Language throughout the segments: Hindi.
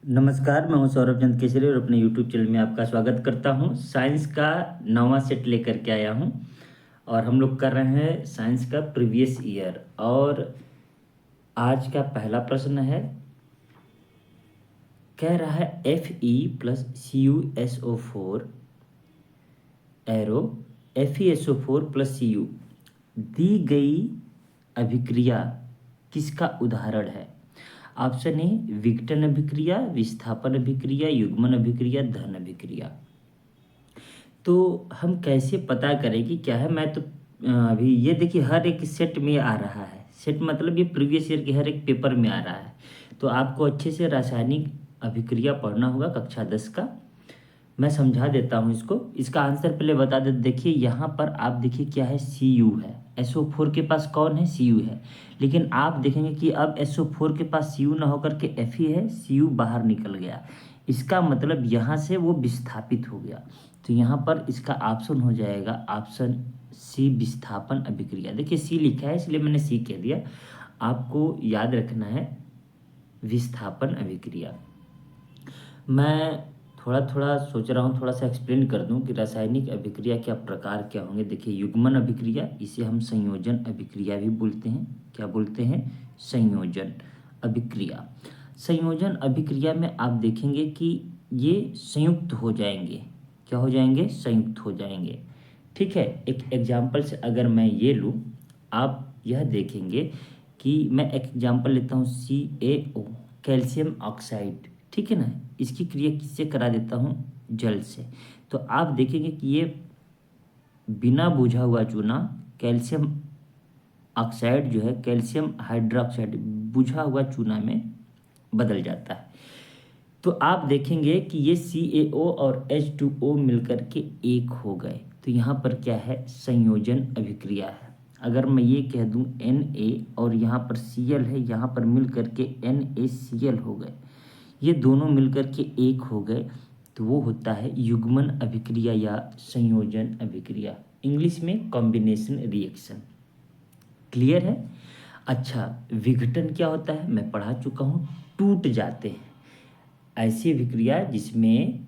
नमस्कार, मैं हूं सौरभ चंद केसरी और अपने यूट्यूब चैनल में आपका स्वागत करता हूं। साइंस का नवा सेट लेकर के आया हूं और हम लोग कर रहे हैं साइंस का प्रीवियस ईयर। और आज का पहला प्रश्न है, कह रहा है Fe+CuSO4 एरो FeSO4+Cu दी गई अभिक्रिया किसका उदाहरण है? ऑप्शन ए विघटन अभिक्रिया, विस्थापन अभिक्रिया, युग्मन अभिक्रिया, दहन अभिक्रिया। तो हम कैसे पता करें कि क्या है? मैं तो अभी ये देखिए हर एक सेट में आ रहा है। सेट मतलब ये प्रीवियस ईयर के हर एक पेपर में आ रहा है। तो आपको अच्छे से रासायनिक अभिक्रिया पढ़ना होगा कक्षा 10 का। मैं समझा देता हूँ इसको। इसका आंसर पहले बता दे। देखिए यहाँ पर आप देखिए क्या है, Cu है। SO4 के पास कौन है? Cu है। लेकिन आप देखेंगे कि अब SO4 के पास Cu ना होकर के Fe है, Cu बाहर निकल गया। इसका मतलब यहाँ से वो विस्थापित हो गया। तो यहाँ पर इसका ऑप्शन हो जाएगा ऑप्शन सी, विस्थापन अभिक्रिया। देखिए सी लिखा है इसलिए मैंने सी कह दिया। आपको याद रखना है विस्थापन अभिक्रिया। मैं थोड़ा थोड़ा सोच रहा हूँ, थोड़ा सा एक्सप्लेन कर दूँ कि रासायनिक अभिक्रिया क्या प्रकार क्या होंगे। देखिए युग्मन अभिक्रिया, इसे हम संयोजन अभिक्रिया भी बोलते हैं। क्या बोलते हैं? संयोजन अभिक्रिया। संयोजन अभिक्रिया में आप देखेंगे कि ये संयुक्त हो जाएंगे। क्या हो जाएंगे? संयुक्त हो जाएंगे। ठीक है, एक एग्जाम्पल से अगर मैं ये लूँ, आप यह देखेंगे कि मैं एक एग्जाम्पल लेता हूँ CaO, कैल्शियम ऑक्साइड। ठीक है ना, इसकी क्रिया किससे करा देता हूँ? जल से। तो आप देखेंगे कि ये बिना बुझा हुआ चूना कैल्शियम ऑक्साइड जो है, कैल्शियम हाइड्रोक्साइड बुझा हुआ चूना में बदल जाता है। तो आप देखेंगे कि ये CaO और H2O मिलकर के एक हो गए। तो यहाँ पर क्या है? संयोजन अभिक्रिया है। अगर मैं ये कह दूं Na और यहाँ पर Cl है, यहाँ पर मिल करके NaCl हो गए, ये दोनों मिलकर के एक हो गए, तो वो होता है युग्मन अभिक्रिया या संयोजन अभिक्रिया। इंग्लिश में कॉम्बिनेशन रिएक्शन। क्लियर है? अच्छा, विघटन क्या होता है? मैं पढ़ा चुका हूँ। टूट जाते हैं। ऐसी अभिक्रिया जिसमें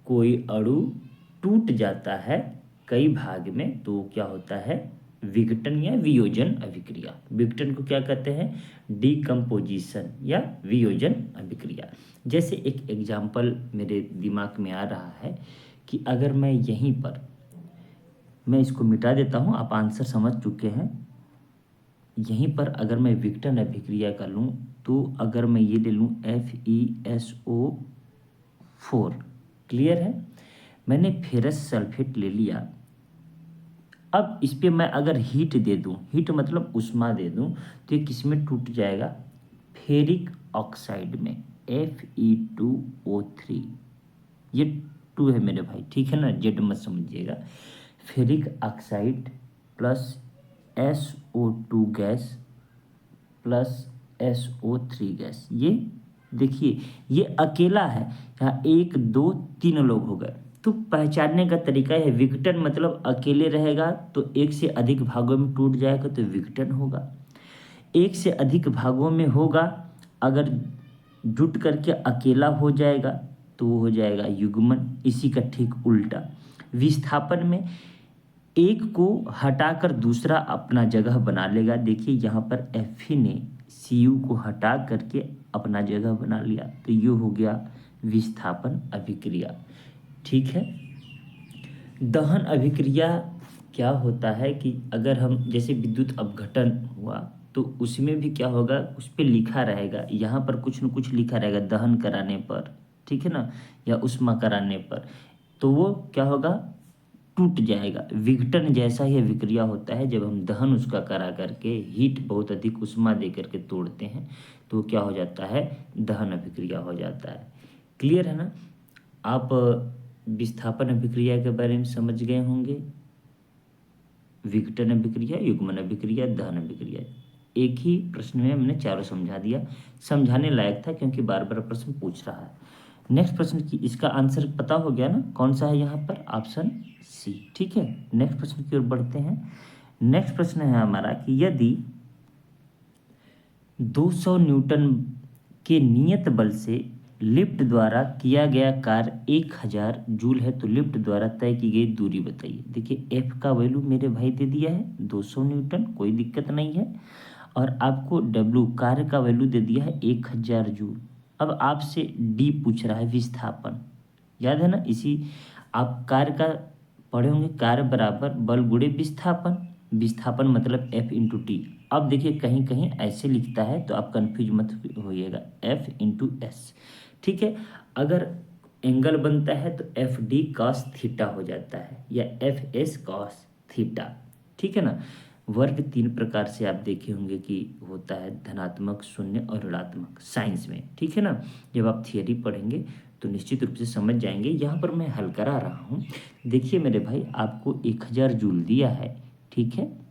कोई अणु टूट जाता है कई भाग में, तो क्या होता है? विघटन या वियोजन अभिक्रिया। विघटन को क्या कहते हैं? डिकम्पोजिशन या वियोजन अभिक्रिया। जैसे एक एग्जाम्पल मेरे दिमाग में आ रहा है कि अगर मैं यहीं पर, मैं इसको मिटा देता हूँ, आप आंसर समझ चुके हैं। यहीं पर अगर मैं विघटन अभिक्रिया कर लूँ, तो अगर मैं ये ले लूँ FeSO4, क्लियर है? मैंने फेरस सल्फेट ले लिया। अब इस पे मैं अगर हीट दे दूं, हीट मतलब उष्मा दे दूं, तो ये किस में टूट जाएगा? फेरिक ऑक्साइड में, Fe2O3। ये 2 है मेरे भाई, ठीक है ना, जेड मत समझिएगा। Ferric oxide plus SO2 gas plus SO3 gas. ये देखिए ये अकेला है, यहाँ 1 2 3 लोग हो गए। तो पहचानने का तरीका है, विघटन मतलब अकेले रहेगा तो एक से अधिक भागों में टूट जाएगा तो विघटन होगा। एक से अधिक भागों में होगा, अगर जुट करके अकेला हो जाएगा तो वो हो जाएगा युग्मन। इसी का ठीक उल्टा विस्थापन में एक को हटाकर दूसरा अपना जगह बना लेगा। देखिए यहाँ पर Fe ने Cu को हटा करके अपना जगह बना लिया, तो ये हो गया विस्थापन अभिक्रिया। ठीक है। दहन अभिक्रिया क्या होता है कि अगर हम जैसे विद्युत अपघटन हुआ तो उसमें भी क्या होगा, उस पर लिखा रहेगा, यहाँ पर कुछ न कुछ लिखा रहेगा दहन कराने पर, ठीक है ना, या उष्मा कराने पर, तो वो क्या होगा? टूट जाएगा। विघटन जैसा ही अभिक्रिया होता है, जब हम दहन उसका करा करके हीट बहुत अधिक उष्मा दे करके तोड़ते हैं तो क्या हो जाता है? दहन अभिक्रिया हो जाता है। क्लियर है ना? आप विस्थापन अभिक्रिया के बारे में समझ गए होंगे। विघटन अभिक्रिया, युग्मन अभिक्रिया, दहन अभिक्रिया, एक ही प्रश्न में मैंने चारों समझा दिया। समझाने लायक था क्योंकि बार बार प्रश्न पूछ रहा है। नेक्स्ट प्रश्न की इसका आंसर पता हो गया ना, कौन सा है यहाँ पर? Option C. ठीक है, नेक्स्ट प्रश्न की ओर बढ़ते हैं। नेक्स्ट प्रश्न है हमारा कि यदि 200 न्यूटन के नियत बल से लिफ्ट द्वारा किया गया कार्य 1000 जूल है, तो लिफ्ट द्वारा तय की गई दूरी बताइए। देखिए एफ का वैल्यू मेरे भाई दे दिया है 200 न्यूटन, कोई दिक्कत नहीं है। और आपको डब्ल्यू कार्य का वैल्यू दे दिया है 1000 जूल। अब आपसे डी पूछ रहा है विस्थापन, याद है ना, इसी आप कार्य का पढ़े होंगे, कार्य बराबर बल गुणे विस्थापन, विस्थापन मतलब एफ इंटू टी। अब देखिए कहीं कहीं ऐसे लिखता है तो आप कंफ्यूज मत होइएगा, एफ इंटू एस, ठीक है। अगर एंगल बनता है तो एफ डी कॉस थीटा हो जाता है या एफ एस कॉस थीटा, ठीक है ना। वर्ग 3 प्रकार से आप देखे होंगे कि होता है, धनात्मक, शून्य और ऋणात्मक, साइंस में, ठीक है ना। जब आप थियरी पढ़ेंगे तो निश्चित रूप से समझ जाएंगे। यहाँ पर मैं हल करा रहा हूँ। देखिए मेरे भाई आपको 1000 जूल दिया है, ठीक है।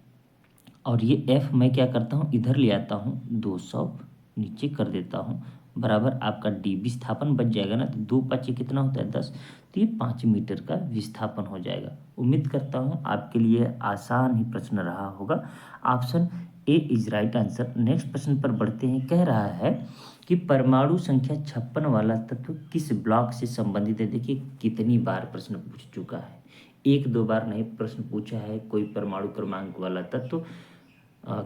और ये एफ मैं क्या करता हूँ, इधर ले आता हूँ, 200 नीचे कर देता हूँ, बराबर आपका डी विस्थापन बच जाएगा ना, तो 2×5 कितना होता है 10, तो ये 5 मीटर का विस्थापन हो जाएगा। उम्मीद करता हूँ आपके लिए आसान ही प्रश्न रहा होगा। Option A is right answer. Next प्रश्न पर बढ़ते हैं। कह रहा है कि परमाणु संख्या 56 वाला तत्व किस ब्लॉक से संबंधित है। देखिए कितनी बार प्रश्न पूछ चुका है, एक दो बार नहीं प्रश्न पूछा है, कोई परमाणु क्रमांक वाला तत्व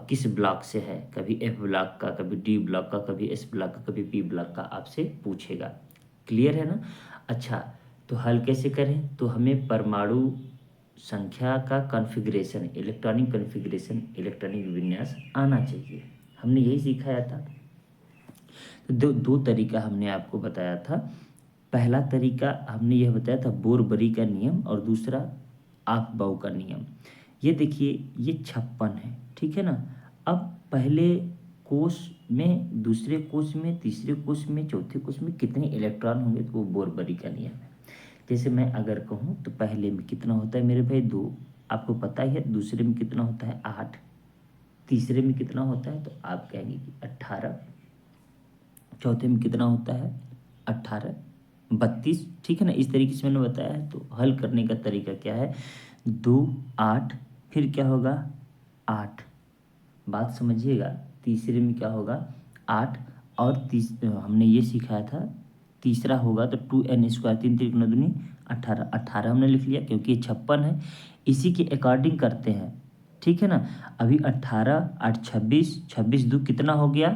किस ब्लॉक से है, कभी एफ ब्लॉक का, कभी डी ब्लॉक का, कभी एस ब्लॉक का, कभी पी ब्लॉक का, आपसे पूछेगा। क्लियर है ना। अच्छा तो हल कैसे करें, तो हमें परमाणु संख्या का कॉन्फ़िगरेशन, इलेक्ट्रॉनिक कॉन्फ़िगरेशन, इलेक्ट्रॉनिक विन्यास आना चाहिए, हमने यही सिखाया था। तो दो तरीका हमने आपको बताया था। पहला तरीका हमने यह बताया था बोरबरी का नियम, और दूसरा आफबाउ का नियम। ये देखिए ये 56 है, ठीक है ना। अब पहले कोष में, दूसरे कोष में, तीसरे कोष में, चौथे कोष में कितने इलेक्ट्रॉन होंगे, तो वो बोरबरी का नियम है। जैसे मैं अगर कहूँ तो पहले में कितना होता है मेरे भाई 2, आपको पता ही है। दूसरे में कितना होता है 8, तीसरे में कितना होता है तो आप कहेंगे कि 18, चौथे में कितना होता है 18, 32, ठीक है ना। इस तरीके से मैंने बताया है। तो हल करने का तरीका क्या है, 2 8, फिर क्या होगा 8, बात समझिएगा। तीसरे में क्या होगा 8, और हमने ये सिखाया था तीसरा होगा तो 2n², 3×3=9, 18, 18 हमने लिख लिया क्योंकि ये 56 है, इसी के अकॉर्डिंग करते हैं, ठीक है ना। अभी 18 8 26, 26×2 कितना हो गया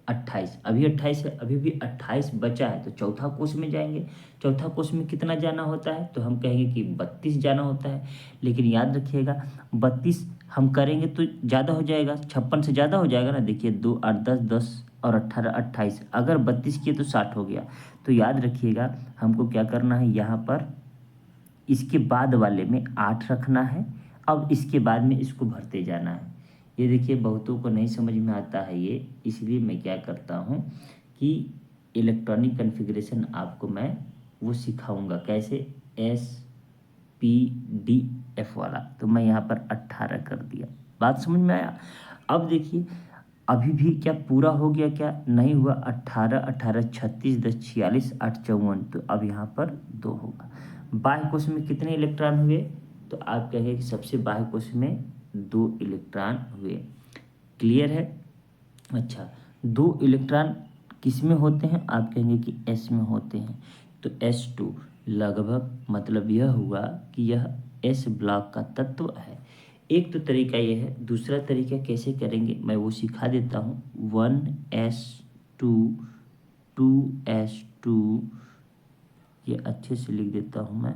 28, अभी 28 है, अभी भी 28 बचा है, तो चौथा कोष में जाएंगे। चौथा कोष में कितना जाना होता है, तो हम कहेंगे कि 32 जाना होता है। लेकिन याद रखिएगा 32 हम करेंगे तो ज़्यादा हो जाएगा, 56 से ज़्यादा हो जाएगा ना। देखिए 2 8 10, 10 और 18 28, अगर 32 किए तो 60 हो गया। तो याद रखिएगा हमको क्या करना है, यहाँ पर इसके बाद वाले में 8 रखना है, अब इसके बाद में इसको भरते जाना है। ये देखिए बहुतों को नहीं समझ में आता है ये, इसलिए मैं क्या करता हूँ कि इलेक्ट्रॉनिक कॉन्फ़िगरेशन आपको मैं वो सिखाऊंगा कैसे, एस पी डी एफ वाला। तो मैं यहाँ पर 18 कर दिया, बात समझ में आया। अब देखिए अभी भी क्या पूरा हो गया, क्या नहीं हुआ, 18 18 36 10 46 8 54, तो अब यहाँ पर 2 होगा। बाह्य कोश में कितने इलेक्ट्रॉन हुए, तो आप कहेंगे कि सबसे बाह्य कोश में 2 इलेक्ट्रॉन हुए। क्लियर है। अच्छा 2 इलेक्ट्रॉन किस में होते हैं, आप कहेंगे कि एस में होते हैं, तो S2 लगभग मतलब यह हुआ कि यह एस ब्लॉक का तत्व है। एक तो तरीका ये है, दूसरा तरीका कैसे करेंगे मैं वो सिखा देता हूँ। 1s2 2s2, ये अच्छे से लिख देता हूँ मैं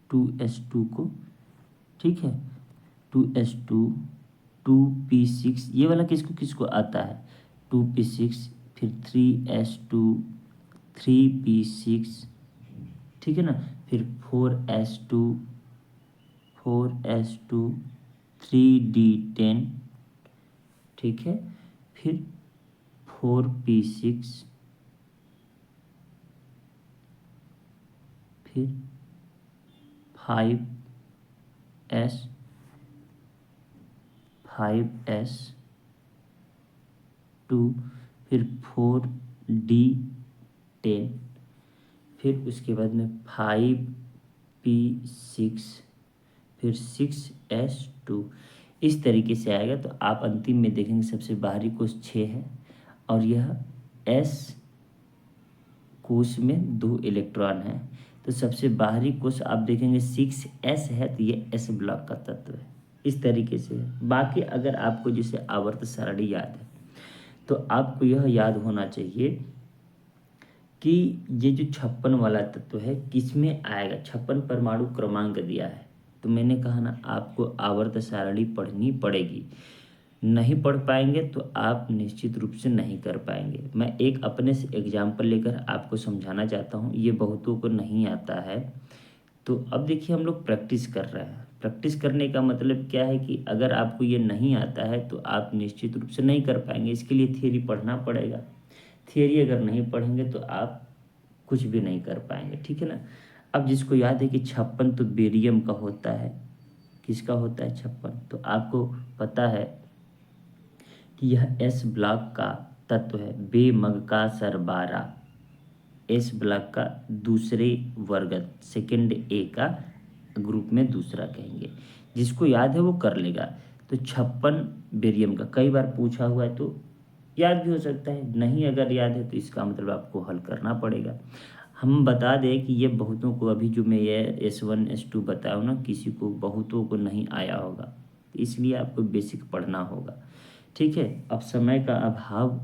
2s2 को, ठीक है। 2s2 2p6, ये वाला किसको किसको आता है 2p6, फिर 3s2 3p6, ठीक है ना। फिर 4s2 4s2 3d10, ठीक है। फिर 4p6, फिर 5s 5s2, फिर 4d10, फिर उसके बाद में 5p6, फिर 6s2, इस तरीके से आएगा। तो आप अंतिम में देखेंगे सबसे बाहरी कोष 6 है और यह एस कोश में 2 इलेक्ट्रॉन है, तो सबसे बाहरी कोश आप देखेंगे 6s है, तो ये s ब्लॉक का तत्व है। इस तरीके से बाकी अगर आपको जैसे आवर्त सारणी याद है तो आपको यह याद होना चाहिए कि ये जो 56 वाला तत्व है किस में आएगा। 56 परमाणु क्रमांक दिया है, तो मैंने कहा ना आपको आवर्त सारणी पढ़नी पड़ेगी। नहीं पढ़ पाएंगे तो आप निश्चित रूप से नहीं कर पाएंगे। मैं एक अपने से एग्जाम्पल लेकर आपको समझाना चाहता हूँ, ये बहुतों को नहीं आता है। तो अब देखिए हम लोग प्रैक्टिस कर रहे हैं। प्रैक्टिस करने का मतलब क्या है कि अगर आपको ये नहीं आता है तो आप निश्चित रूप से नहीं कर पाएंगे। इसके लिए थियरी पढ़ना पड़ेगा। थियरी अगर नहीं पढ़ेंगे तो आप कुछ भी नहीं कर पाएंगे, ठीक है ना। अब जिसको याद है कि 56 तो बेरियम का होता है, किसका होता है 56, तो आपको पता है कि यह एस ब्लॉक का तत्व है, बेमग का सरबारा, एस ब्लॉक का दूसरे वर्ग सेकेंड ए का ग्रुप में दूसरा कहेंगे। जिसको याद है वो कर लेगा। तो 56 बेरियम का कई बार पूछा हुआ है तो याद भी हो सकता है, नहीं अगर याद है तो इसका मतलब आपको हल करना पड़ेगा। हम बता दें कि ये बहुतों को, अभी जो मैं ये S1 S2 बताऊँ ना, किसी को बहुतों को नहीं आया होगा, इसलिए आपको बेसिक पढ़ना होगा, ठीक है। अब समय का अभाव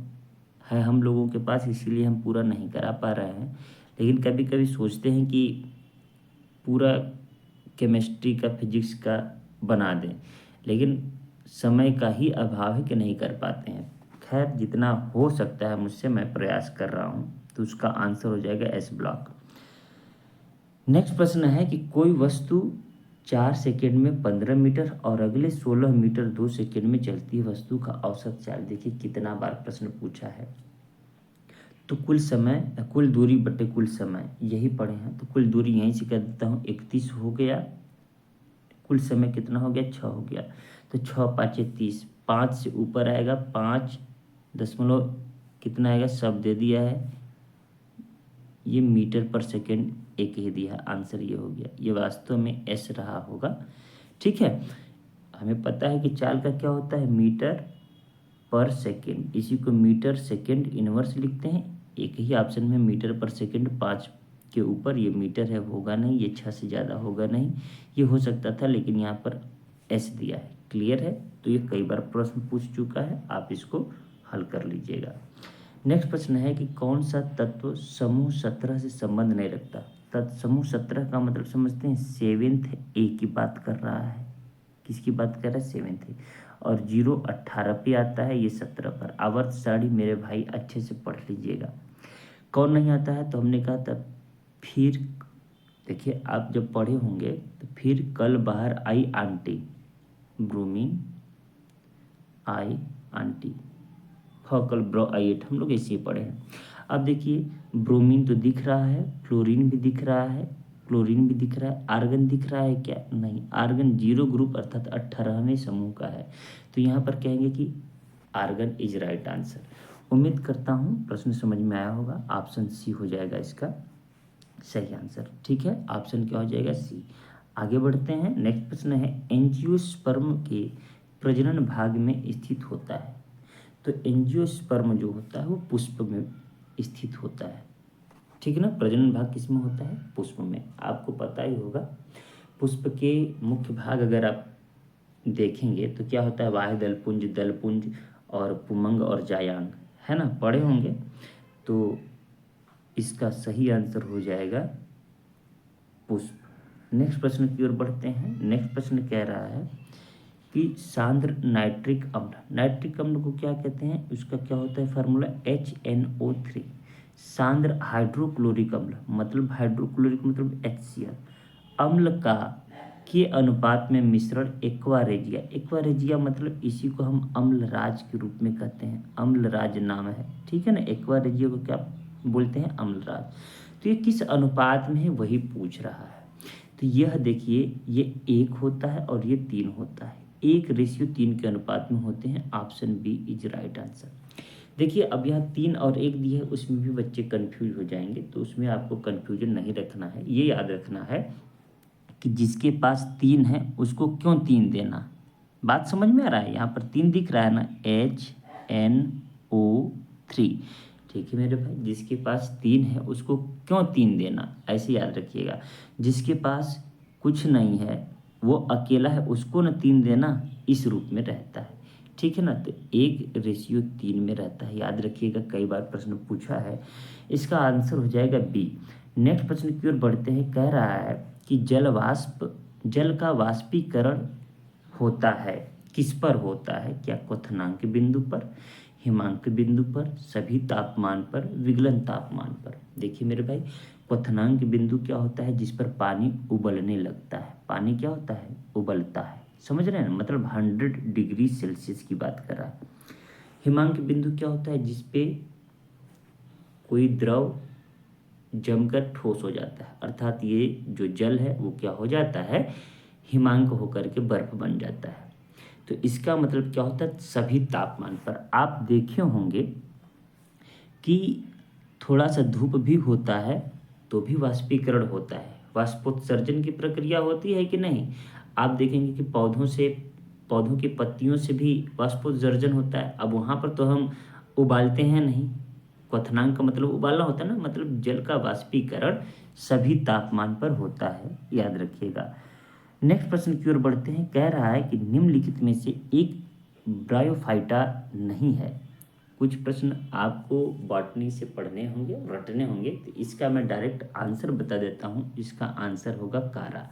है हम लोगों के पास, इसीलिए हम पूरा नहीं करा पा रहे हैं। लेकिन कभी कभी सोचते हैं कि पूरा केमिस्ट्री का फिजिक्स का बना दें, लेकिन समय का ही अभाव है कि नहीं कर पाते हैं। खैर जितना हो सकता है मुझसे मैं प्रयास कर रहा हूँ, तो उसका आंसर हो जाएगा एस ब्लॉक। नेक्स्ट प्रश्न है कि कोई वस्तु 4 सेकेंड में 15 मीटर और अगले 16 मीटर 2 सेकेंड में चलती है, वस्तु का औसत चाल। देखिए कितना बार प्रश्न पूछा है। तो कुल समय, कुल दूरी बटे कुल समय, यही पढ़े हैं। तो कुल दूरी यहीं से कर देता हूँ, 31 हो गया। कुल समय कितना हो गया, 6 हो गया। तो 6 पाँचे 30, 5 से ऊपर आएगा 5 दशमलव कितना आएगा, सब दे दिया है। ये मीटर पर सेकेंड एक ही दिया, आंसर ये हो गया। ये वास्तव में एस रहा होगा, ठीक है। हमें पता है कि चाल का क्या होता है, मीटर पर सेकेंड, इसी को मीटर सेकेंड इनवर्स लिखते हैं। एक ही ऑप्शन में मीटर पर सेकेंड 5 के ऊपर ये मीटर है, होगा नहीं, ये 6 से ज़्यादा होगा नहीं। ये हो सकता था लेकिन यहाँ पर एस दिया है, क्लियर है। तो ये कई बार प्रश्न पूछ चुका है, आप इसको हल कर लीजिएगा। नेक्स्ट प्रश्न है कि कौन सा तत्व समूह 17 से संबंध नहीं रखता। तत्व समूह 17 का मतलब समझते हैं, 7th ए की बात कर रहा है। किसकी बात कर रहा है, 7th ए। और 0 18 पे आता है, ये 17 पर। आवर्त सारणी मेरे भाई अच्छे से पढ़ लीजिएगा। कौन नहीं आता है, तो हमने कहा था फिर, देखिए आप जब पढ़े होंगे तो फिर कल बाहर आई आंटी, ब्रोमीन आई आंटी, फॉकल ब्रो आइट, हम लोग ऐसे ही पढ़े हैं। अब देखिए ब्रोमीन तो दिख रहा है, फ्लोरीन भी दिख रहा है, क्लोरीन भी दिख रहा है, आर्गन दिख रहा है क्या, नहीं। आर्गन 0 ग्रुप अर्थात 18वें समूह का है, तो यहाँ पर कहेंगे कि आर्गन इज राइट आंसर। उम्मीद करता हूँ प्रश्न समझ में आया होगा। ऑप्शन सी हो जाएगा इसका सही आंसर, ठीक है। ऑप्शन क्या हो जाएगा, सी। आगे बढ़ते हैं। नेक्स्ट प्रश्न है, एंजियोस्पर्म के प्रजनन भाग में स्थित होता है। तो एंजियोस्पर्म जो होता है वो पुष्प में स्थित होता है, ठीक है ना। प्रजनन भाग किस में होता है, पुष्प में, आपको पता ही होगा। पुष्प के मुख्य भाग अगर आप देखेंगे तो क्या होता है, बाह्य दलपुंज और पुमंग और जायांग, है ना, पढ़े होंगे। तो इसका सही आंसर हो जाएगा पुष्प। नेक्स्ट प्रश्न की ओर बढ़ते हैं। नेक्स्ट प्रश्न कह रहा है कि सांद्र नाइट्रिक अम्ल, नाइट्रिक अम्ल को क्या कहते हैं, उसका क्या होता है फार्मूला, HNO3। सांद्र हाइड्रोक्लोरिक अम्ल, मतलब हाइड्रोक्लोरिक मतलब HCl अम्ल का के अनुपात में मिश्रण एक्वारेजिया, एक्वारेजिया मतलब इसी को हम अम्लराज के रूप में कहते हैं, अम्लराज नाम है, ठीक है ना। एक्वारेजिया को क्या बोलते हैं, अम्लराज। तो ये किस अनुपात में है वही पूछ रहा है। तो यह देखिए, ये 1 होता है और ये 3 होता है, 1:3 के अनुपात में होते हैं। Option B is right answer. देखिए अब यहाँ 3 और 1 दिए है, उसमें भी बच्चे कंफ्यूज हो जाएंगे, तो उसमें आपको कंफ्यूजन नहीं रखना है। ये याद रखना है कि जिसके पास 3 है उसको क्यों 3 देना। बात समझ में आ रहा है, यहाँ पर 3 दिख रहा है ना, HNO3, ठीक है मेरे भाई, जिसके पास 3 है उसको क्यों 3 देना, ऐसे याद रखिएगा। जिसके पास कुछ नहीं है वो अकेला है, उसको न 3 देना, इस रूप में रहता है। ठीक है ना, तो 1:3 में रहता है, याद रखिएगा, कई बार प्रश्न पूछा है। इसका आंसर हो जाएगा बी। नेक्स्ट प्रश्न की ओर बढ़ते हैं। कह रहा है कि जल का वाष्पीकरण होता है, किस पर होता है? क्या क्वथनांक बिंदु पर, हिमांक बिंदु पर, सभी तापमान पर, विगलन तापमान पर? देखिए मेरे भाई, क्वथनांक बिंदु क्या होता है? जिस पर पानी उबलने लगता है। पानी क्या होता है? उबलता है। समझ रहे हैं ना, मतलब 100 डिग्री सेल्सियस की बात कर रहा है। हिमांक बिंदु क्या होता है? जिस पे कोई द्रव जमकर ठोस हो जाता है, अर्थात ये जो जल है वो क्या हो जाता है? हिमांक होकर के बर्फ बन जाता है। तो इसका मतलब क्या होता है? सभी तापमान पर। आप देखे होंगे कि थोड़ा सा धूप भी होता है तो भी वाष्पीकरण होता है, वाष्पोत्सर्जन की प्रक्रिया होती है कि नहीं? आप देखेंगे कि पौधों की पत्तियों से भी वाष्पोत्सर्जन होता है। अब वहाँ पर तो हम उबालते हैं नहीं, क्वथनांक का मतलब उबालना होता है ना, मतलब जल का वाष्पीकरण सभी तापमान पर होता है, याद रखिएगा। नेक्स्ट प्रश्न की ओर बढ़ते हैं। कह रहा है कि निम्नलिखित में से एक ब्रायोफाइटा नहीं है। कुछ प्रश्न आपको बॉटनी से पढ़ने होंगे, रटने होंगे, तो इसका मैं डायरेक्ट आंसर बता देता हूँ। इसका आंसर होगा कारा।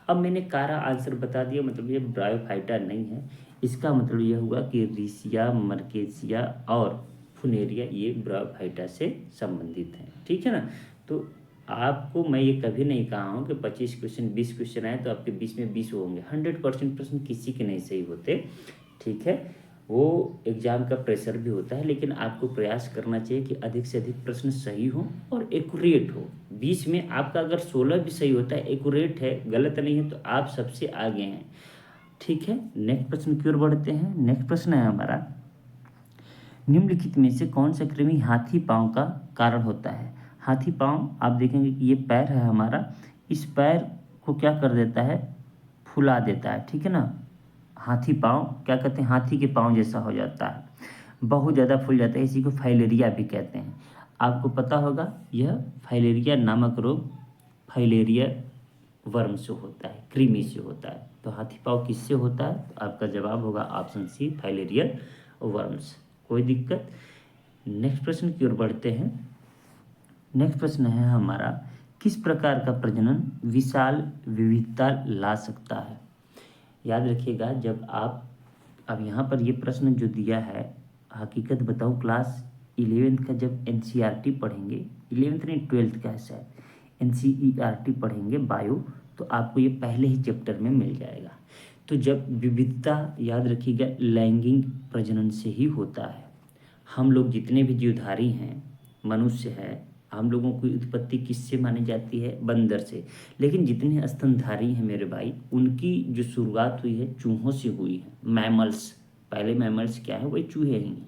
अब मैंने कारा आंसर बता दिया, मतलब ये ब्रायोफाइटा नहीं है। इसका मतलब यह हुआ कि रिसिया, मर्केसिया और फुनेरिया ये ब्रायोफाइटा से संबंधित हैं। ठीक है ना, तो आपको मैं ये कभी नहीं कहा हूँ कि 25 क्वेश्चन 20 क्वेश्चन आए तो आपके 20 में 20 होंगे। 100% प्रश्न किसी के नहीं सही होते। ठीक है, वो एग्जाम का प्रेशर भी होता है, लेकिन आपको प्रयास करना चाहिए कि अधिक से अधिक प्रश्न सही हो और एक्यूरेट हो। 20 में आपका अगर 16 भी सही होता है, एक्यूरेट है, गलत नहीं है, तो आप सबसे आगे हैं। ठीक है, नेक्स्ट प्रश्न की ओर बढ़ते हैं। नेक्स्ट प्रश्न है हमारा, निम्नलिखित में से कौन सा कृमि हाथी पांव का कारण होता है? हाथी पांव, आप देखेंगे कि ये पैर है हमारा, इस पैर को क्या कर देता है? फुला देता है। ठीक है ना, हाथी पांव क्या कहते हैं? हाथी के पांव जैसा हो जाता है, बहुत ज़्यादा फूल जाता है, इसी को फाइलेरिया भी कहते हैं। आपको पता होगा यह फाइलेरिया नामक रोग फाइलेरिया वर्म से होता है, कृमि से होता है। तो हाथी पांव किससे होता है? तो आपका जवाब होगा ऑप्शन सी, फाइलेरियल वर्म्स। कोई दिक्कत? नेक्स्ट प्रश्न की ओर बढ़ते हैं। नेक्स्ट प्रश्न है हमारा, किस प्रकार का प्रजनन विशाल विविधता ला सकता है? याद रखिएगा, जब आप अब यहाँ पर ये प्रश्न जो दिया है, हकीकत बताऊँ, क्लास 11th का जब एनसीईआरटी पढ़ेंगे, 11th नहीं 12th का है शायद, एनसीईआरटी पढ़ेंगे बायो, तो आपको ये पहले ही चैप्टर में मिल जाएगा। तो जब विविधता, याद रखिएगा, लैंगिक प्रजनन से ही होता है। हम लोग जितने भी जीवधारी हैं, मनुष्य है, हम लोगों की उत्पत्ति किससे मानी जाती है? बंदर से। लेकिन जितने स्तनधारी हैं मेरे भाई, उनकी जो शुरुआत हुई है चूहों से हुई है। मैमल्स, पहले मैमल्स क्या है? वही चूहे ही हैं।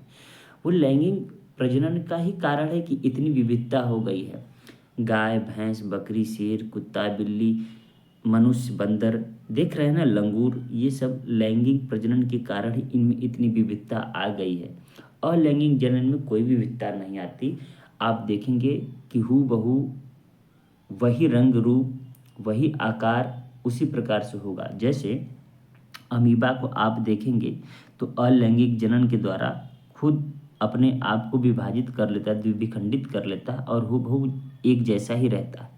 वो लैंगिक प्रजनन का ही कारण है कि इतनी विविधता हो गई है। गाय, भैंस, बकरी, शेर, कुत्ता, बिल्ली, मनुष्य, बंदर, देख रहे हैं ना, लंगूर, ये सब लैंगिक प्रजनन के कारण ही इनमें इतनी विविधता आ गई है। अलैंगिक जनन में कोई विविधता नहीं आती। आप देखेंगे कि हूबहू वही रंग रूप, वही आकार उसी प्रकार से होगा। जैसे अमीबा को आप देखेंगे तो अलैंगिक जनन के द्वारा खुद अपने आप को विभाजित कर लेता है, विखंडित कर लेता है और हूबहू एक जैसा ही रहता है।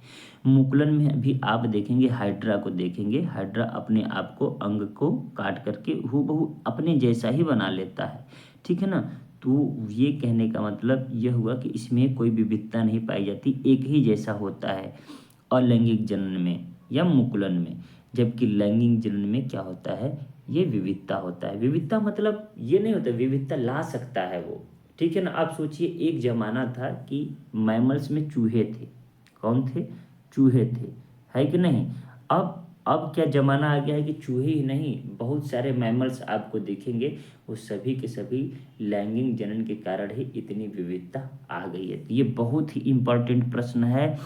मुकुलन में भी आप देखेंगे, हाइड्रा को देखेंगे, हाइड्रा अपने आप को, अंग को काट करके हूबहू अपने जैसा ही बना लेता है। ठीक है ना, तो ये कहने का मतलब यह हुआ कि इसमें कोई विविधता नहीं पाई जाती, एक ही जैसा होता है अलैंगिक जनन में या मुकुलन में। जबकि लैंगिक जनन में क्या होता है? ये विविधता होता है। विविधता मतलब ये नहीं होता, विविधता ला सकता है वो। ठीक है ना, आप सोचिए, एक जमाना था कि मैमल्स में चूहे थे। कौन थे? चूहे थे, है कि नहीं? अब क्या जमाना आ गया है कि चूहे ही नहीं, बहुत सारे मैमल्स आपको दिखेंगे, वो सभी के सभी लैंगिक जनन के कारण ही इतनी विविधता आ गई है। तो ये बहुत ही इम्पोर्टेंट प्रश्न है,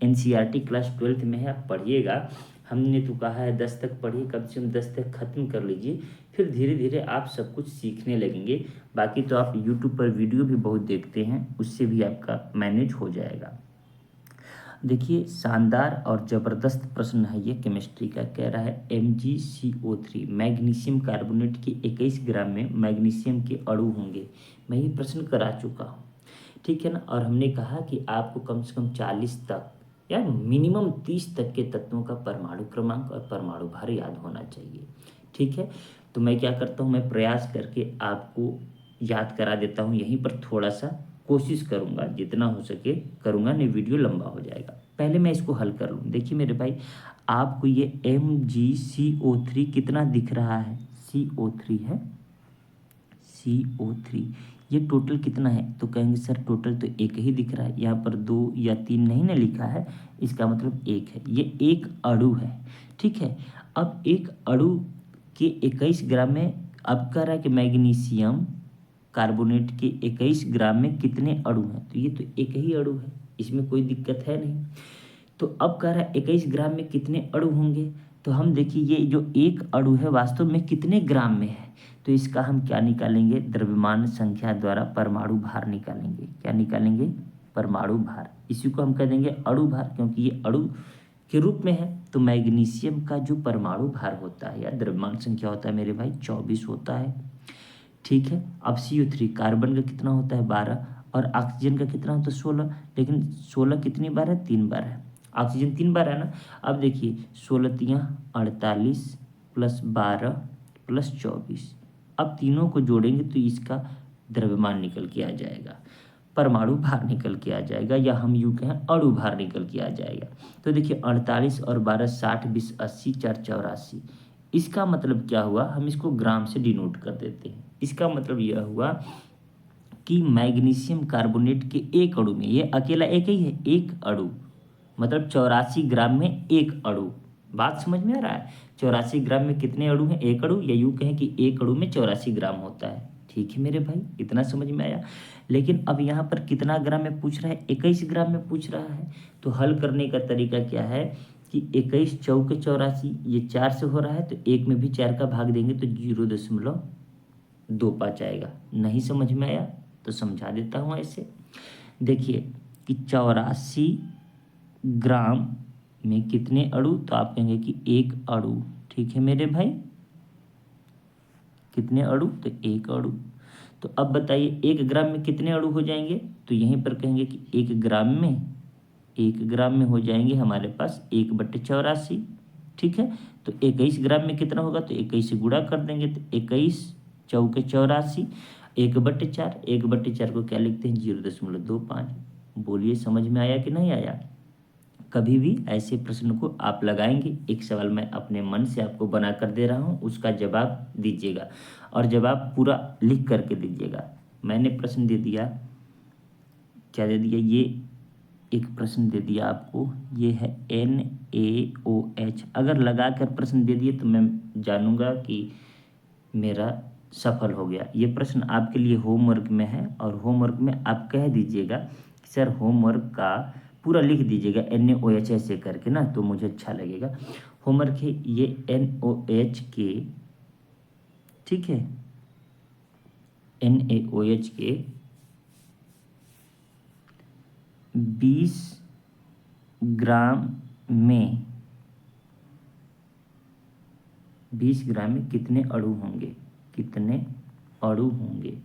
एनसीईआरटी क्लास 12th में है, आप पढ़िएगा। हमने तो कहा है 10 तक पढ़िए, कम से कम 10 तक ख़त्म कर लीजिए, फिर धीरे धीरे आप सब कुछ सीखने लगेंगे। बाकी तो आप यूट्यूब पर वीडियो भी बहुत देखते हैं, उससे भी आपका मैनेज हो जाएगा। देखिए शानदार और ज़बरदस्त प्रश्न है ये केमिस्ट्री का। कह रहा है MgCO3 मैग्नीशियम कार्बोनेट के 21 ग्राम में मैग्नीशियम के अणु होंगे। मैं ये प्रश्न करा चुका हूँ, ठीक है ना। और हमने कहा कि आपको कम से कम 40 तक या मिनिमम 30 तक के तत्वों का परमाणु क्रमांक और परमाणु भार याद होना चाहिए, ठीक है। तो मैं क्या करता हूँ, मैं प्रयास करके आपको याद करा देता हूँ। यहीं पर थोड़ा सा कोशिश करूँगा, जितना हो सके करूँगा, नहीं वीडियो लंबा हो जाएगा। पहले मैं इसको हल कर लूँ। देखिए मेरे भाई, आपको ये MgCO3 कितना दिख रहा है, CO3 है, CO3 ये टोटल कितना है, तो कहेंगे सर टोटल तो एक ही दिख रहा है, यहाँ पर 2 या 3 नहीं ना लिखा है, इसका मतलब एक है, ये एक अणु है, ठीक है। अब एक अणु के 21 ग्राम में, अब कह रहा है कि मैग्नीशियम कार्बोनेट के 21 ग्राम में कितने अणु हैं, तो ये तो एक ही अणु है, इसमें कोई दिक्कत है नहीं। तो अब कह रहा है 21 ग्राम में कितने अणु होंगे, तो हम देखिए ये जो एक अणु है वास्तव में कितने ग्राम में है, तो इसका हम क्या निकालेंगे, द्रव्यमान संख्या द्वारा परमाणु भार निकालेंगे। क्या निकालेंगे, परमाणु भार। इसी को हम कह देंगे अणु भार, क्योंकि ये अणु के रूप में है। तो मैग्नीशियम का जो परमाणु भार होता है या द्रव्यमान संख्या होता है मेरे भाई 24 होता है, ठीक है। अब CO3 कार्बन का कितना होता है 12, और ऑक्सीजन का कितना होता है 16, लेकिन 16 कितनी बार है, 3 बार है, ऑक्सीजन 3 बार है ना। अब देखिए 16 तियाँ 48 प्लस 12 प्लस 24, अब तीनों को जोड़ेंगे तो इसका द्रव्यमान निकल के आ जाएगा, परमाणु भार निकल के आ जाएगा, या हम यूँ कहें अणु भार निकल के आ जाएगा। तो देखिए 48 और 12 60 20 80 4 84, इसका मतलब क्या हुआ, हम इसको ग्राम से डिनोट कर देते हैं। इसका मतलब यह हुआ कि मैग्नीशियम कार्बोनेट के एक अणु में, ये अकेला एक ही है, एक अणु मतलब 84 ग्राम में एक अणु। बात समझ में आ रहा है, 84 ग्राम में कितने अणु हैं, एक अणु, या यूँ कहें कि एक अणु में 84 ग्राम होता है, ठीक है मेरे भाई, इतना समझ में आया। लेकिन अब यहाँ पर कितना ग्राम में पूछ रहा है, 21 ग्राम में पूछ रहा है। तो हल करने का तरीका क्या है कि 21 चौके 84, ये 4 से हो रहा है, तो एक में भी 4 का भाग देंगे तो 0.25 आएगा। नहीं समझ में आया तो समझा देता हूँ ऐसे। देखिए कि 84 ग्राम में कितने अणु, तो आप कहेंगे कि एक अणु, ठीक है मेरे भाई, कितने अणु, तो एक अणु। तो अब बताइए 1 ग्राम में कितने अणु हो जाएंगे, तो यहीं पर कहेंगे कि 1 ग्राम में हो जाएंगे हमारे पास 1/84, ठीक है। तो 21 ग्राम में कितना होगा, तो 21 से गुणा कर देंगे, तो 21 चौके 84, 1/4, 1/4 को क्या लिखते हैं 0.25। बोलिए समझ में आया कि नहीं आया। कभी भी ऐसे प्रश्न को आप लगाएंगे, एक सवाल मैं अपने मन से आपको बना कर दे रहा हूँ, उसका जवाब दीजिएगा, और जवाब पूरा लिख करके दीजिएगा। मैंने प्रश्न दे दिया, क्या दे दिया, ये एक प्रश्न दे दिया आपको, ये है NaOH। अगर लगा कर प्रश्न दे दिए तो मैं जानूंगा कि मेरा सफल हो गया। ये प्रश्न आपके लिए होमवर्क में है, और होमवर्क में आप कह दीजिएगा कि सर होमवर्क का पूरा लिख दीजिएगा NaOH ऐसे करके ना, तो मुझे अच्छा लगेगा। होमवर्क है ये NaOH के, ठीक है, NaOH के 20 ग्राम में 20 ग्राम में कितने अणु होंगे, कितने अणु होंगे,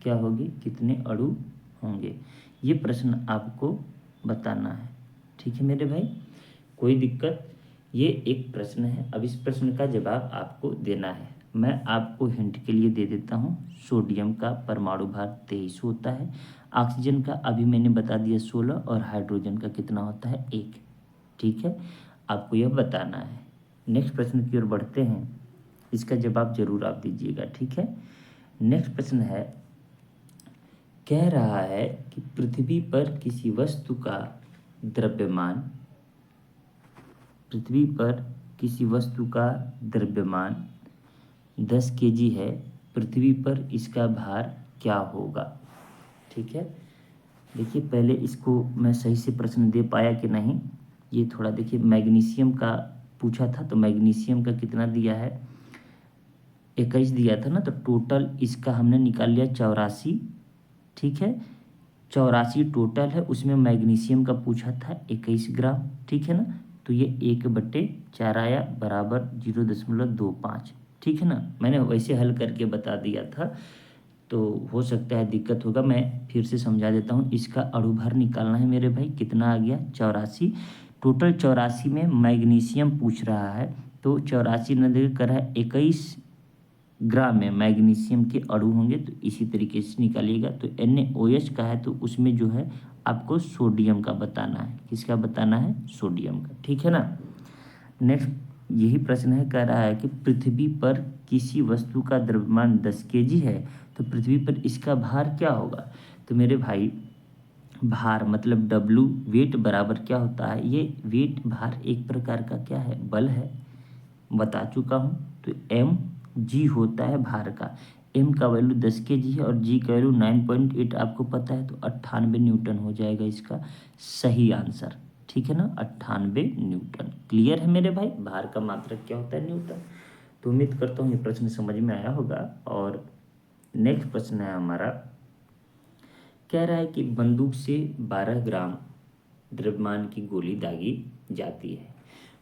क्या होगी, कितने अणु होंगे, ये प्रश्न आपको बताना है, ठीक है मेरे भाई, कोई दिक्कत। ये एक प्रश्न है, अब इस प्रश्न का जवाब आपको देना है। मैं आपको हिंट के लिए दे देता हूँ, सोडियम का परमाणु भार 23 होता है, ऑक्सीजन का अभी मैंने बता दिया 16, और हाइड्रोजन का कितना होता है 1, ठीक है। आपको यह बताना है। नेक्स्ट प्रश्न की ओर बढ़ते हैं, इसका जवाब जरूर आप दीजिएगा, ठीक है। नेक्स्ट प्रश्न है, कह रहा है कि पृथ्वी पर किसी वस्तु का द्रव्यमान, पृथ्वी पर किसी वस्तु का द्रव्यमान 10 kg है, पृथ्वी पर इसका भार क्या होगा, ठीक है। देखिए पहले इसको मैं सही से प्रश्न दे पाया कि नहीं, ये थोड़ा देखिए, मैग्नीशियम का पूछा था तो मैग्नीशियम का कितना दिया है, 21 दिया था ना, तो टोटल इसका हमने निकाल लिया 84। ठीक है, 84 टोटल है, उसमें मैग्नीशियम का पूछा था 21 ग्राम। ठीक है ना, तो ये 1/4 आया बराबर 0.25। ठीक है ना, मैंने वैसे हल करके बता दिया था, तो हो सकता है दिक्कत होगा, मैं फिर से समझा देता हूँ। इसका अणुभार निकालना है मेरे भाई, कितना आ गया 84। टोटल 84 में मैग्नीशियम पूछ रहा है, तो 84 न कर रहा है 21 ग्राम में मैग्नीशियम के अणु होंगे, तो इसी तरीके से निकालिएगा। तो NaOH का है तो उसमें जो है आपको सोडियम का बताना है, किसका बताना है, सोडियम का। ठीक है ना। नेक्स्ट यही प्रश्न है, कह रहा है कि पृथ्वी पर किसी वस्तु का द्रव्यमान 10 केजी है, तो पृथ्वी पर इसका भार क्या होगा। तो मेरे भाई भार मतलब W वेट बराबर क्या होता है, ये वेट भार एक प्रकार का क्या है, बल है, बता चुका हूँ। तो mg होता है भार का, m का वैल्यू 10 केजी है और g का वैल्यू 9.8 आपको पता है, तो 98 न्यूटन हो जाएगा इसका सही आंसर। ठीक है ना, 98 न्यूटन। क्लियर है मेरे भाई, भार का मात्रक क्या होता है, न्यूटन। तो उम्मीद करता हूँ ये प्रश्न समझ में आया होगा। और नेक्स्ट प्रश्न है हमारा, कह रहा है कि बंदूक से 12 ग्राम द्रव्यमान की गोली दागी जाती है।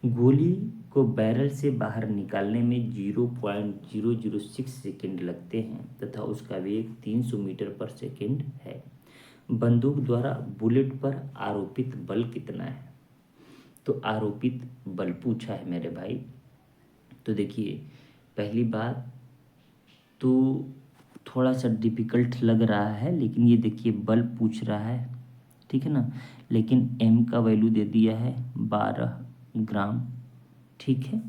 गोली को बैरल से बाहर निकालने में 0.006 सेकेंड लगते हैं तथा उसका वेग 300 मीटर पर सेकेंड है। बंदूक द्वारा बुलेट पर आरोपित बल कितना है। तो आरोपित बल पूछा है मेरे भाई। तो देखिए, पहली बात तो थोड़ा सा डिफ़िकल्ट लग रहा है, लेकिन ये देखिए बल पूछ रहा है, ठीक है ना, लेकिन m का वैल्यू दे दिया है 12 ग्राम। ठीक है,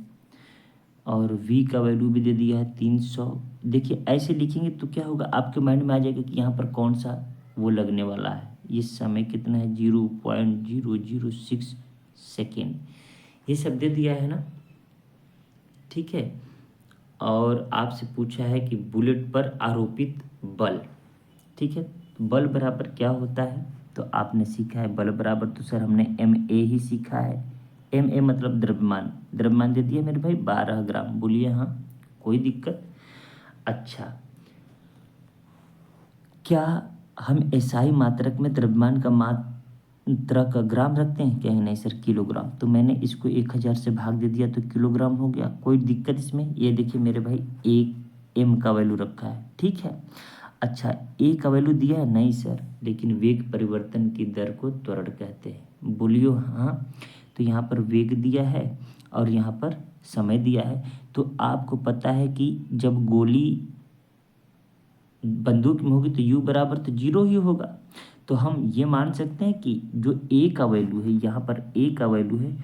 और v का वैल्यू भी दे दिया है 300। देखिए ऐसे लिखेंगे तो क्या होगा, आपके माइंड में आ जाएगा कि यहाँ पर कौन सा वो लगने वाला है। ये समय कितना है, 0.006 सेकेंड, ये सब दे दिया है ना। ठीक है, और आपसे पूछा है कि बुलेट पर आरोपित बल। ठीक है, बल बराबर क्या होता है, तो आपने सीखा है बल बराबर, तो सर हमने MA ही सीखा है। MA मतलब द्रव्यमान, द्रव्यमान दे दिया मेरे भाई 12 ग्राम। बोलिए हाँ, कोई दिक्कत। अच्छा, क्या हम एसआई मात्रक में द्रव्यमान का मात्रक का ग्राम रखते हैं, क्या है, नहीं सर किलोग्राम। तो मैंने इसको 1000 से भाग दे दिया तो किलोग्राम हो गया, कोई दिक्कत इसमें। ये देखिए मेरे भाई, एक m का वैल्यू रखा है। ठीक है, अच्छा a का वैल्यू दिया है, नहीं सर, लेकिन वेग परिवर्तन की दर को त्वरण कहते हैं। बोलियो हाँ, तो यहाँ पर वेग दिया है और यहाँ पर समय दिया है। तो आपको पता है कि जब गोली बंदूक में होगी तो u बराबर तो 0 ही होगा। तो हम ये मान सकते हैं कि जो a का वैल्यू है, यहाँ पर a का वैल्यू है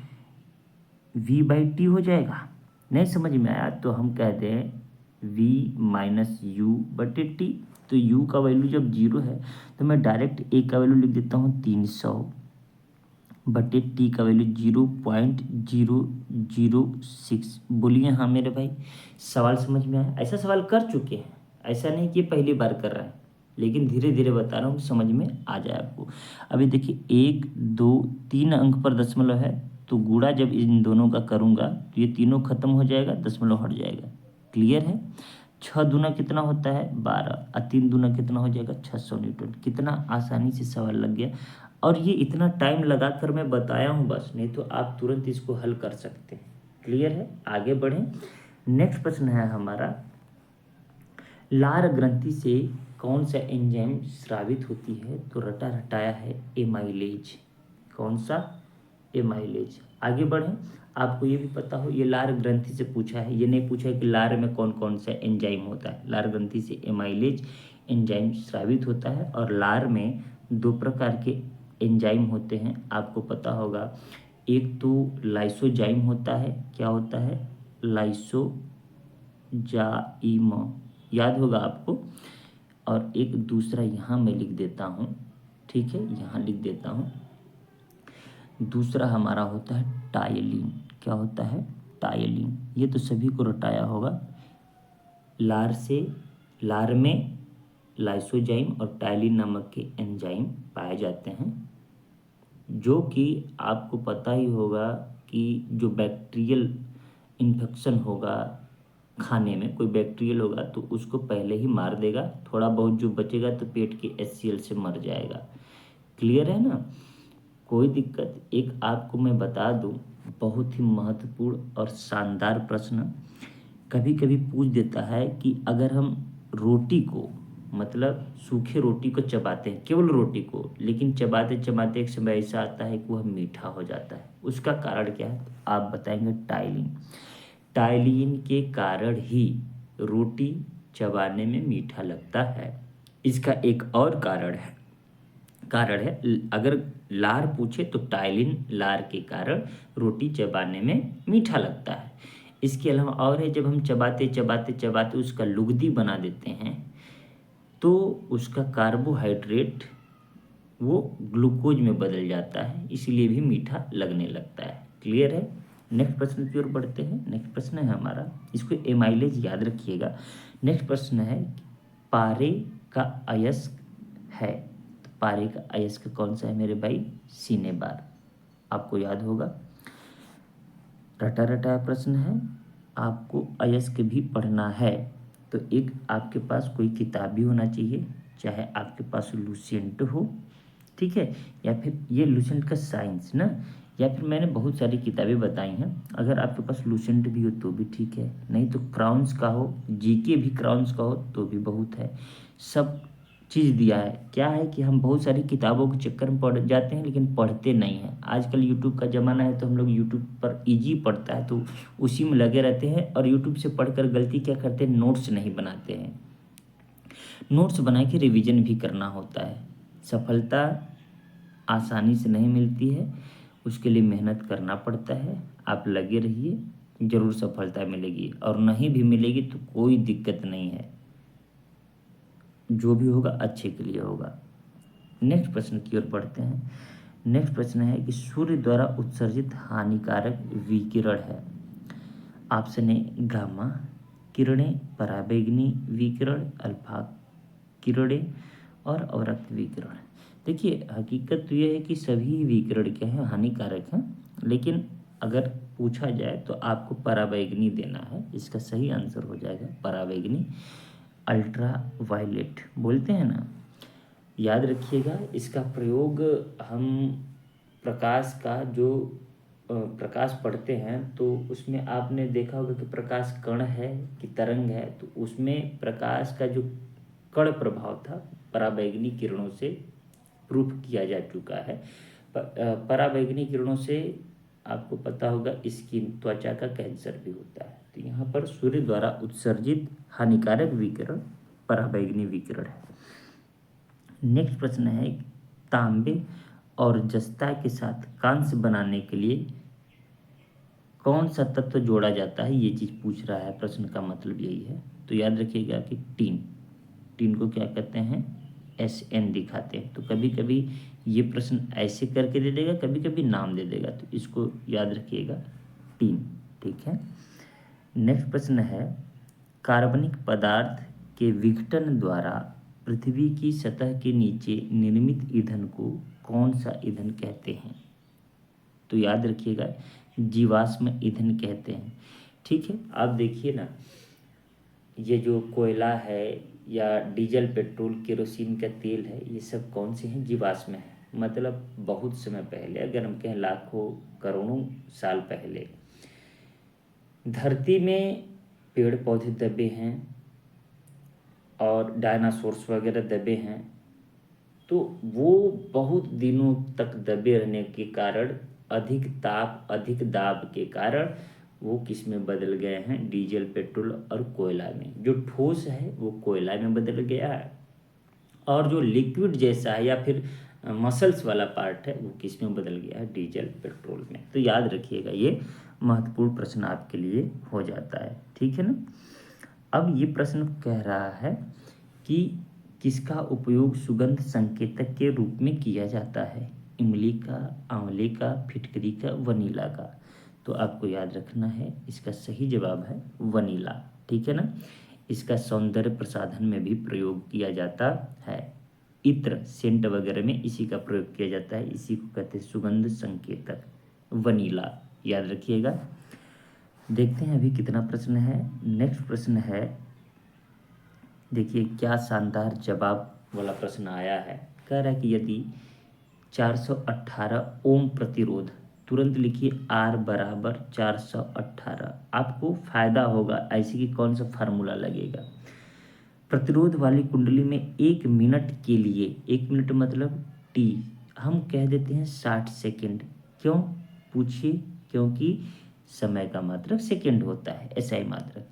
v/t हो जाएगा। नहीं समझ में आया तो हम कहते हैं v-u/t। तो u का वैल्यू जब 0 है तो मैं डायरेक्ट a का वैल्यू लिख देता हूँ 300/t का वैल्यू 0.006। बोलिए हाँ मेरे भाई, सवाल समझ में आया। ऐसा सवाल कर चुके हैं, ऐसा नहीं कि पहली बार कर रहा है, लेकिन धीरे धीरे बता रहा हूँ कि समझ में आ जाए आपको। अभी देखिए 1 2 3 अंक पर दशमलव है, तो गुणा जब इन दोनों का करूँगा तो ये तीनों खत्म हो जाएगा, दशमलव हट जाएगा। क्लियर है। 6 दूना कितना होता है 12, और 3 दूना कितना हो जाएगा 600 न्यूटन। कितना आसानी से सवाल लग गया, और ये इतना टाइम लगाकर मैं बताया हूँ बस, नहीं तो आप तुरंत इसको हल कर सकते हैं। क्लियर है, आगे बढ़ें। नेक्स्ट प्रश्न है हमारा, लार ग्रंथि से कौन सा एंजाइम स्रावित होती है, तो रटा रटाया है एमाइलेज। कौन सा, एमाइलेज। आगे बढ़ें, आपको ये भी पता हो, ये लार ग्रंथि से पूछा है, ये नहीं पूछा है कि लार में कौन कौन सा एंजाइम होता है। लार ग्रंथि से एमाइलेज एंजाइम स्रावित होता है, और लार में 2 प्रकार के एंजाइम होते हैं, आपको पता होगा। एक तो लाइसोजाइम होता है, क्या होता है, लाइसोजाइम, याद होगा आपको। और एक दूसरा यहाँ मैं लिख देता हूँ, ठीक है, यहाँ लिख देता हूँ। दूसरा हमारा होता है टायलिन। क्या होता है, टायलिन। ये तो सभी को रटाया होगा। लार से, लार में लाइसोजाइम और टायलिन नामक के एंजाइम पाए जाते हैं। जो कि आपको पता ही होगा कि जो बैक्टीरियल इन्फेक्शन होगा, खाने में कोई बैक्टीरियल होगा तो उसको पहले ही मार देगा, थोड़ा बहुत जो बचेगा तो पेट के HCl से मर जाएगा। क्लियर है ना? कोई दिक्कत। एक आपको मैं बता दूं, बहुत ही महत्वपूर्ण और शानदार प्रश्न कभी कभी पूछ देता है कि अगर हम रोटी को, मतलब सूखे रोटी को चबाते हैं, केवल रोटी को, लेकिन चबाते चबाते एक समय ऐसा आता है कि वह मीठा हो जाता है, उसका कारण क्या है? आप बताएंगे टाइलिन। टाइलिन के कारण ही रोटी चबाने में मीठा लगता है। इसका एक और कारण है, अगर लार पूछे तो टाइलिन लार के कारण रोटी चबाने में मीठा लगता है। इसके अलावा और है, जब हम चबाते चबाते चबाते उसका लुगदी बना देते हैं तो उसका कार्बोहाइड्रेट वो ग्लूकोज में बदल जाता है, इसलिए भी मीठा लगने लगता है। क्लियर है? नेक्स्ट प्रश्न की ओर बढ़ते हैं। नेक्स्ट प्रश्न है हमारा, इसको एमाइलेज याद रखिएगा। नेक्स्ट प्रश्न है, पारे का अयस्क है, तो पारे का अयस्क कौन सा है मेरे भाई? सीने बार। आपको याद होगा, रटा रटा प्रश्न है, आपको अयस्क भी पढ़ना है तो एक आपके पास कोई किताब भी होना चाहिए, चाहे आपके पास लूसेंट हो, ठीक है, या फिर ये लूसेंट का साइंस ना, या फिर मैंने बहुत सारी किताबें बताई हैं, अगर आपके पास लूसेंट भी हो तो भी ठीक है, नहीं तो क्राउन्स का हो, जीके भी क्राउन्स का हो तो भी बहुत है। सब चीज़ दिया है। क्या है कि हम बहुत सारी किताबों के चक्कर में पढ़ जाते हैं लेकिन पढ़ते नहीं हैं। आजकल यूट्यूब का ज़माना है तो हम लोग यूट्यूब पर इजी पढ़ता है तो उसी में लगे रहते हैं, और यूट्यूब से पढ़कर गलती क्या करते हैं, नोट्स नहीं बनाते हैं। नोट्स बना के रिवीजन भी करना होता है। सफलता आसानी से नहीं मिलती है, उसके लिए मेहनत करना पड़ता है। आप लगे रहिए, ज़रूर सफलता मिलेगी, और नहीं भी मिलेगी तो कोई दिक्कत नहीं है, जो भी होगा अच्छे के लिए होगा। नेक्स्ट प्रश्न की ओर बढ़ते हैं। नेक्स्ट प्रश्न है कि सूर्य द्वारा उत्सर्जित हानिकारक विकिरण है। ऑप्शन ए गामा किरणें, पराबैंगनी विकिरण, अल्फा किरणें और अवरक्त विकिरण। देखिए, हकीकत तो यह है कि सभी विकिरण क्या है, हानिकारक हैं, लेकिन अगर पूछा जाए तो आपको पराबैंगनी देना है। इसका सही आंसर हो जाएगा पराबैंगनी। अल्ट्रा वायलेट बोलते हैं ना, याद रखिएगा, इसका प्रयोग हम प्रकाश का जो प्रकाश पढ़ते हैं तो उसमें आपने देखा होगा कि प्रकाश कण है कि तरंग है, तो उसमें प्रकाश का जो कण प्रभाव था पराबैंगनी किरणों से प्रूफ किया जा चुका है। पराबैंगनी किरणों से आपको पता होगा स्किन, त्वचा का कैंसर भी होता है। तो यहाँ पर सूर्य द्वारा उत्सर्जित हानिकारक विकिरण पराबैंगनी विकिरण है। नेक्स्ट प्रश्न है, तांबे और जस्ता के साथ कांस्य बनाने के लिए कौन सा तत्व जोड़ा जाता है, ये चीज़ पूछ रहा है। प्रश्न का मतलब यही है। तो याद रखिएगा कि टीन, टीन को क्या कहते हैं, SN दिखाते हैं। तो कभी कभी ये प्रश्न ऐसे करके दे देगा, कभी कभी नाम दे देगा, तो इसको याद रखिएगा, टीन। ठीक है। नेक्स्ट प्रश्न है, कार्बनिक पदार्थ के विघटन द्वारा पृथ्वी की सतह के नीचे निर्मित ईंधन को कौन सा ईंधन कहते हैं? तो याद रखिएगा, जीवाश्म ईंधन कहते हैं। ठीक है। आप देखिए ना, ये जो कोयला है या डीजल, पेट्रोल, केरोसिन का तेल है, ये सब कौन से हैं? जीवाश्म है। मतलब बहुत समय पहले, अगर हम कहें लाखों करोड़ों साल पहले, धरती में पेड़ पौधे दबे हैं और डायनासोर्स वगैरह दबे हैं, तो वो बहुत दिनों तक दबे रहने के कारण, अधिक ताप, अधिक दाब के कारण वो किस में बदल गए हैं? डीजल, पेट्रोल और कोयला में। जो ठोस है वो कोयला में बदल गया है, और जो लिक्विड जैसा है या फिर मसल्स वाला पार्ट है वो किस में बदल गया है? डीजल, पेट्रोल में। तो याद रखिएगा, ये महत्वपूर्ण प्रश्न आपके लिए हो जाता है। ठीक है ना। अब ये प्रश्न कह रहा है कि किसका उपयोग सुगंध संकेतक के रूप में किया जाता है? इमली का, आंवले का, फिटकरी का, वनीला का। तो आपको याद रखना है, इसका सही जवाब है वनीला। ठीक है ना। इसका सौंदर्य प्रसाधन में भी प्रयोग किया जाता है। इत्र सेंट वगैरह में इसी का प्रयोग किया जाता है, इसी को कहते हैं सुगंध संकेतक वनीला, याद रखिएगा। देखते हैं अभी कितना प्रश्न है। नेक्स्ट प्रश्न है, देखिए क्या शानदार जवाब वाला प्रश्न आया है। कह रहा है कि यदि 418 ओम प्रतिरोध, तुरंत लिखिए R बराबर 418, आपको फायदा होगा ऐसे कि कौन सा फार्मूला लगेगा। प्रतिरोध वाली कुंडली में 1 मिनट के लिए, 1 मिनट मतलब T, हम कह देते हैं 60 सेकेंड। क्यों पूछिए? क्योंकि समय का मात्रक सेकेंड होता है, SI मात्रक।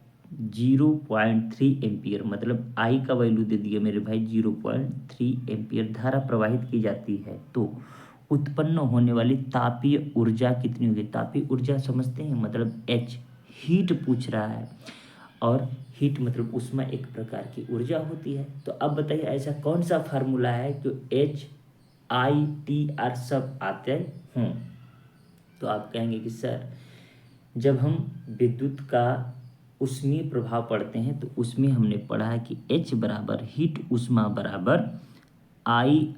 0.3 एम्पियर मतलब आई का वैल्यू दे दिया मेरे भाई, 0.3 एम्पियर धारा प्रवाहित की जाती है तो उत्पन्न होने वाली तापीय ऊर्जा कितनी होगी? तापीय ऊर्जा समझते हैं, मतलब H, हीट पूछ रहा है, और हीट मतलब उसमें एक प्रकार की ऊर्जा होती है। तो अब बताइए ऐसा कौन सा फार्मूला है जो HITR सब आते हों? तो आप कहेंगे कि सर जब हम विद्युत का ऊष्मीय प्रभाव पढ़ते हैं तो उसमें हमने पढ़ा है कि H बराबर हीट ऊष्मा बराबर I²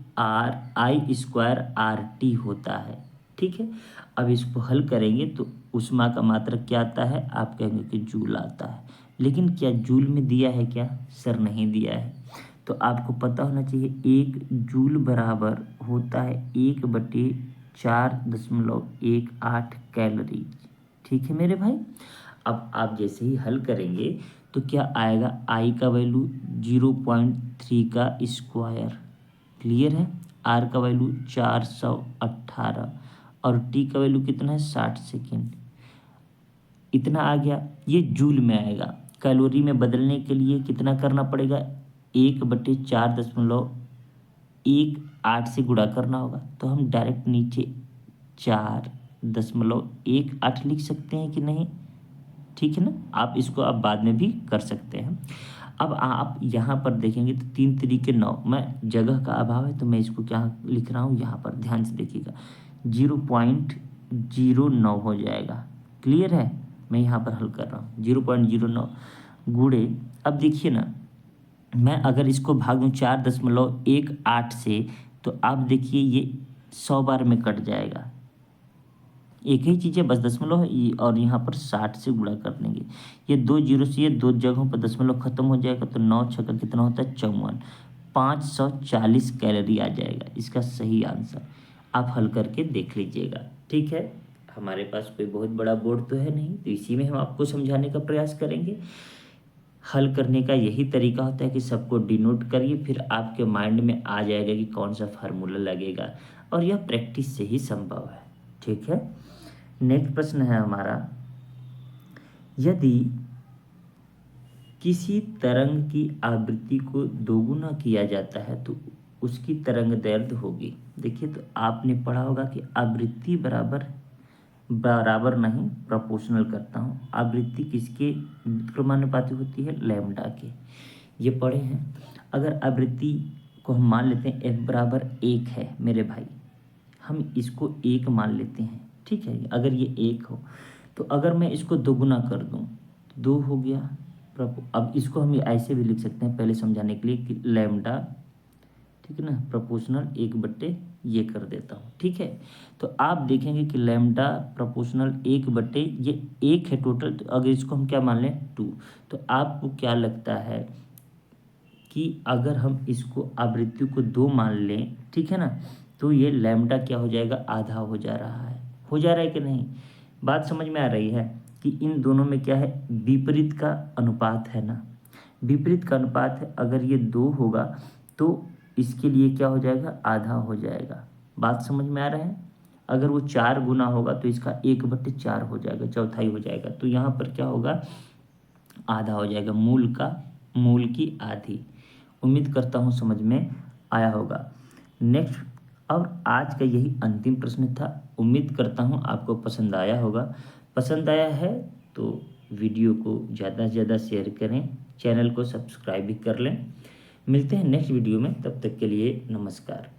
होता है। ठीक है, अब इसको हल करेंगे तो ऊष्मा का मात्रक क्या आता है? आप कहेंगे कि जूल आता है, लेकिन क्या जूल में दिया है क्या? सर नहीं दिया है। तो आपको पता होना चाहिए 1 जूल बराबर होता है 1/4.18 कैलोरी। ठीक है मेरे भाई, अब आप जैसे ही हल करेंगे तो क्या आएगा? आई का वैल्यू 0.3 का स्क्वायर, क्लियर है। आर का वैल्यू 418 और टी का वैल्यू कितना है? 60 सेकेंड। इतना आ गया, ये जूल में आएगा। कैलोरी में बदलने के लिए कितना करना पड़ेगा? 1/4.18 से गुणा करना होगा, तो हम डायरेक्ट नीचे 4.18 लिख सकते हैं कि नहीं? ठीक है ना, आप इसको आप बाद में भी कर सकते हैं। अब आप यहाँ पर देखेंगे तो 3 तरीके 9, मैं जगह का अभाव है तो मैं इसको क्या लिख रहा हूँ, यहाँ पर ध्यान से देखिएगा 0.09 हो जाएगा। क्लियर है, मैं यहाँ पर हल कर रहा हूँ 0.09 गुणे, अब देखिए ना, मैं अगर इसको भाग दूँ 4.18 से तो आप देखिए ये 100 बार में कट जाएगा। एक ही चीज़ है बस दशमलव है, और यहाँ पर 60 से गुणा कर देंगे। ये 2 जीरो से ये 2 जगहों पर दशमलव खत्म हो जाएगा, तो 9 छक्का कितना होता है? 54। 540 कैलोरी आ जाएगा इसका सही आंसर। आप हल करके देख लीजिएगा। ठीक है, हमारे पास कोई बहुत बड़ा बोर्ड तो है नहीं, तो इसी में हम आपको समझाने का प्रयास करेंगे। हल करने का यही तरीका होता है कि सबको डिनोट करिए, फिर आपके माइंड में आ जाएगा कि कौन सा फार्मूला लगेगा, और यह प्रैक्टिस से ही संभव है। ठीक है, नेक्स्ट प्रश्न है हमारा, यदि किसी तरंग की आवृत्ति को दोगुना किया जाता है तो उसकी तरंग दैर्ध्य होगी। देखिए, तो आपने पढ़ा होगा कि आवृत्ति बराबर बराबर नहीं, प्रोपोर्शनल करता हूँ। आवृत्ति किसके क्रमानुपाती होती है? लैम्डा के, ये पढ़े हैं। अगर आवृत्ति को हम मान लेते हैं F बराबर 1 है मेरे भाई, हम इसको 1 मान लेते हैं। ठीक है, अगर ये 1 हो तो अगर मैं इसको दोगुना कर दूं तो 2 हो गया। अब इसको हम ऐसे भी लिख सकते हैं पहले समझाने के लिए कि लैम्डा, ठीक है ना, प्रोपोर्शनल 1/, ये कर देता हूँ। ठीक है, तो आप देखेंगे कि लैम्डा प्रोपोर्शनल 1/, ये 1 है टोटल, तो अगर इसको हम क्या मान लें? 2, तो आपको क्या लगता है कि अगर हम इसको आवृत्ति को 2 मान लें, ठीक है ना, तो ये लैम्डा क्या हो जाएगा? आधा हो जा रहा है। हो जा रहा है कि नहीं? बात समझ में आ रही है कि इन दोनों में क्या है? विपरीत का अनुपात है ना, विपरीत का अनुपात है। अगर ये 2 होगा तो इसके लिए क्या हो जाएगा? आधा हो जाएगा। बात समझ में आ रहा है? अगर वो 4 गुना होगा तो इसका 1/4 हो जाएगा, चौथाई हो जाएगा। तो यहाँ पर क्या होगा? आधा हो जाएगा, मूल की आधी। उम्मीद करता हूँ समझ में आया होगा। नेक्स्ट, और आज का यही अंतिम प्रश्न था। उम्मीद करता हूँ आपको पसंद आया होगा। पसंद आया है तो वीडियो को ज़्यादा से ज़्यादा शेयर करें, चैनल को सब्सक्राइब भी कर लें। मिलते हैं नेक्स्ट वीडियो में, तब तक के लिए नमस्कार।